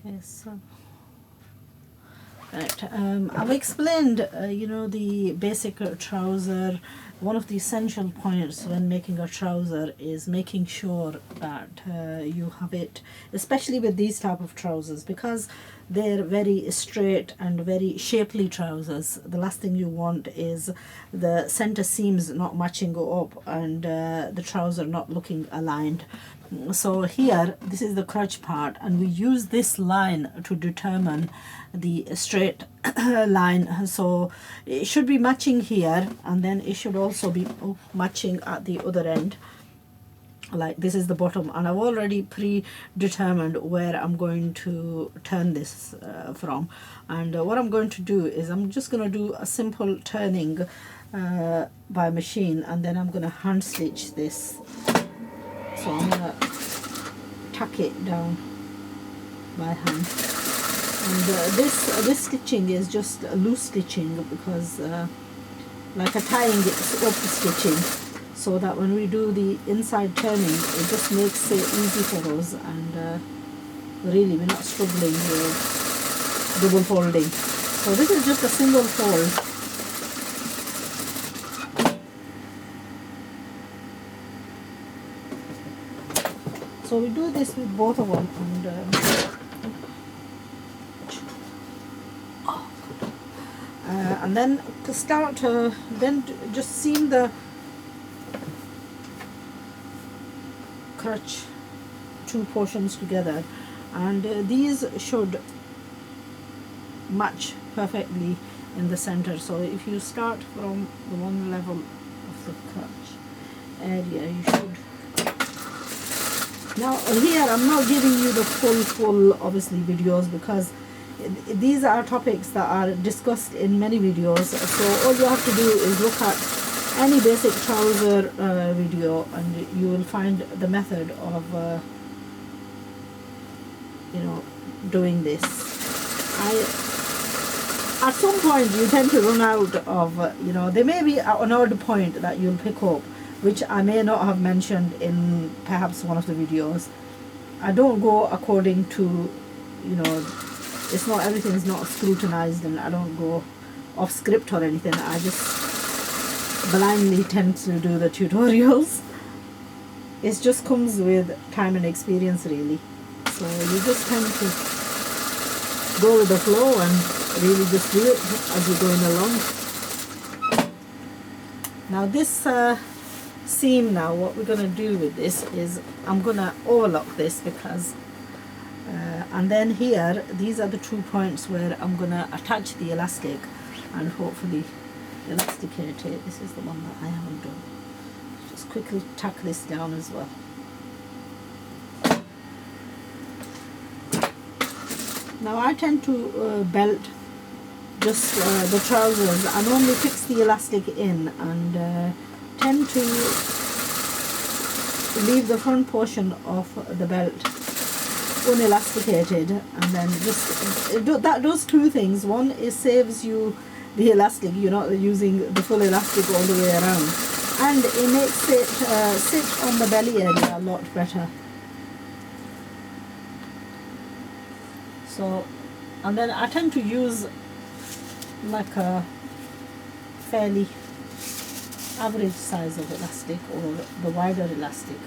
Okay, so right, I've explained, you know, the basic trouser. One of the essential points when making a trouser is making sure that you have it, especially with these type of trousers, because they're very straight and very shapely trousers. The last thing you want is the center seams not matching up and the trouser not looking aligned. So here, this is the crotch part, and we use this line to determine the straight line. So it should be matching here, and then it should also be matching at the other end. Like this is the bottom, and I've already predetermined where I'm going to turn this from. And what I'm going to do is I'm just going to do a simple turning by machine, and then I'm going to hand stitch this. So I'm going to tack it down by hand. And this stitching is just a loose stitching, because like a tying it up stitching, so that when we do the inside turning, it just makes it easy for us, and really we're not struggling with double folding. So this is just a single fold. So we do this with both of them, and then to start, then just seam the crotch two portions together, and these should match perfectly in the center. So if you start from the one level of the crotch area, you should. Now here I'm not giving you the full obviously videos, because these are topics that are discussed in many videos. So all you have to do is look at any basic trouser video, and you will find the method of you know, doing this. At some point you tend to run out of, you know, there may be an odd point that you'll pick up, which I may not have mentioned in perhaps one of the videos. I don't go according to, you know, it's not, everything is not scrutinized, and I don't go off script or anything. I just blindly tend to do the tutorials. It just comes with time and experience, really. So you just tend to go with the flow and really just do it as you're going along. Now this seam, now what we're going to do with this is I'm going to overlock this, because and then here, these are the 2 points where I'm going to attach the elastic and hopefully elasticate it. This is the one that I haven't done. Just quickly tack this down as well. Now I tend to belt just the trousers. I normally fix the elastic in, and tend to leave the front portion of the belt unelasticated, and then just that does two things. One, it saves you the elastic, you're not using the full elastic all the way around, and it makes it sit on the belly area a lot better. So, and then I tend to use like a fairly average size of elastic, or the wider elastic.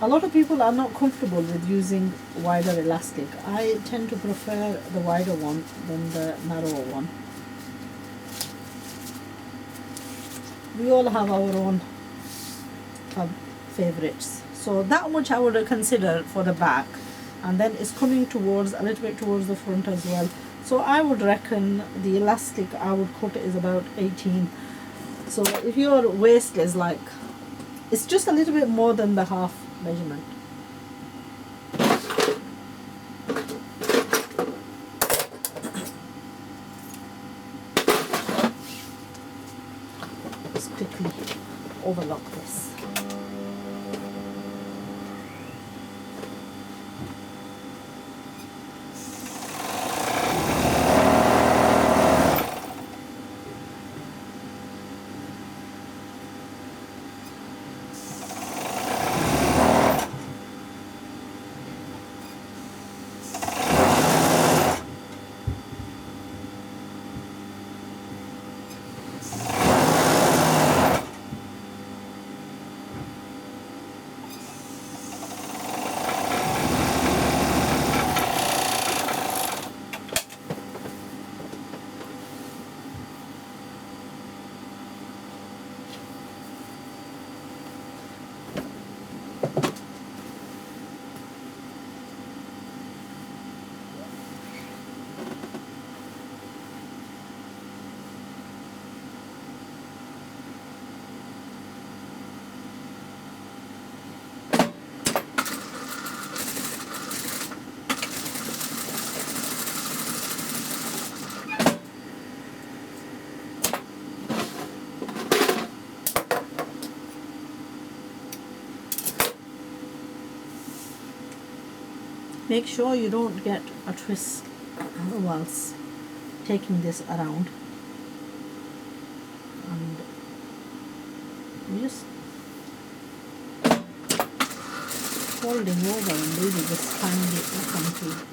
A lot of people are not comfortable with using wider elastic. I tend to prefer the wider one than the narrower one. We all have our own favorites. So that much I would consider for the back, and then it's coming towards a little bit towards the front as well. So I would reckon the elastic I would cut is about 18. So if your waist is like, it's just a little bit more than the half measurement. Just quickly overlock this. Make sure you don't get a twist whilst taking this around, and you just folding over and really just tying it up onto.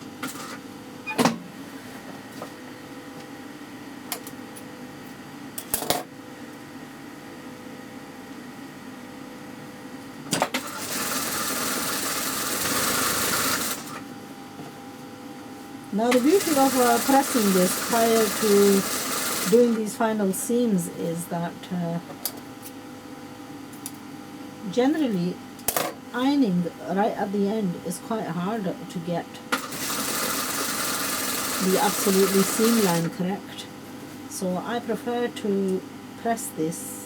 Now the beauty of pressing this prior to doing these final seams is that generally ironing right at the end is quite hard to get the absolutely seam line correct. So I prefer to press this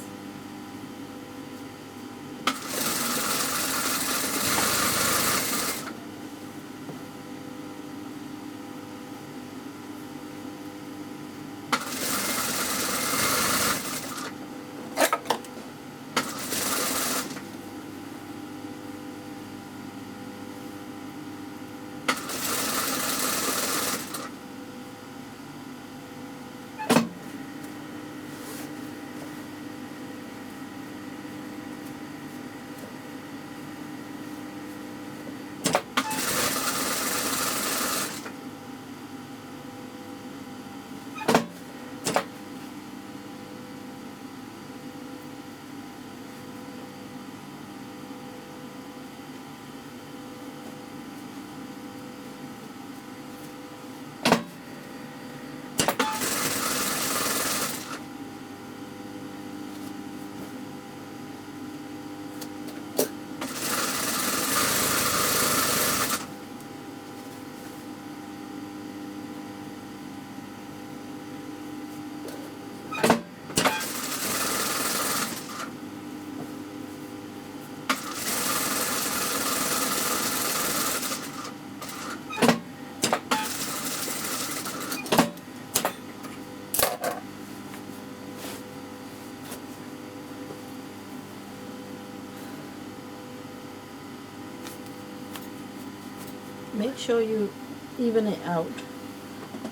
make sure you even it out,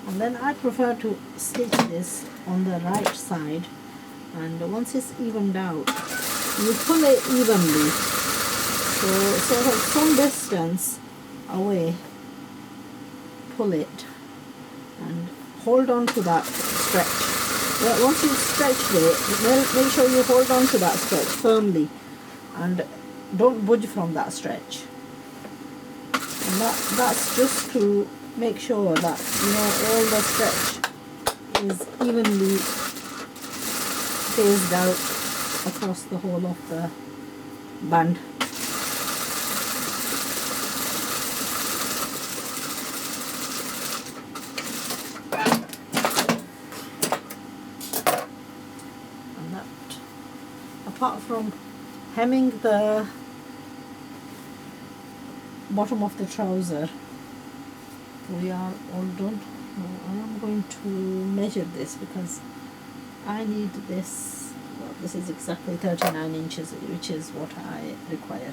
and then I prefer to stitch this on the right side, and once it's evened out you pull it evenly, so sort of some distance away, pull it and hold on to that stretch. Well, once you've stretched it, make sure you hold on to that stretch firmly and don't budge from that stretch. And that's just to make sure that, you know, all the stretch is evenly phased out across the whole of the band. And that, apart from hemming the bottom of the trouser, we are all done. I am going to measure this because I need this. Well, this is exactly 39 inches, which is what I require.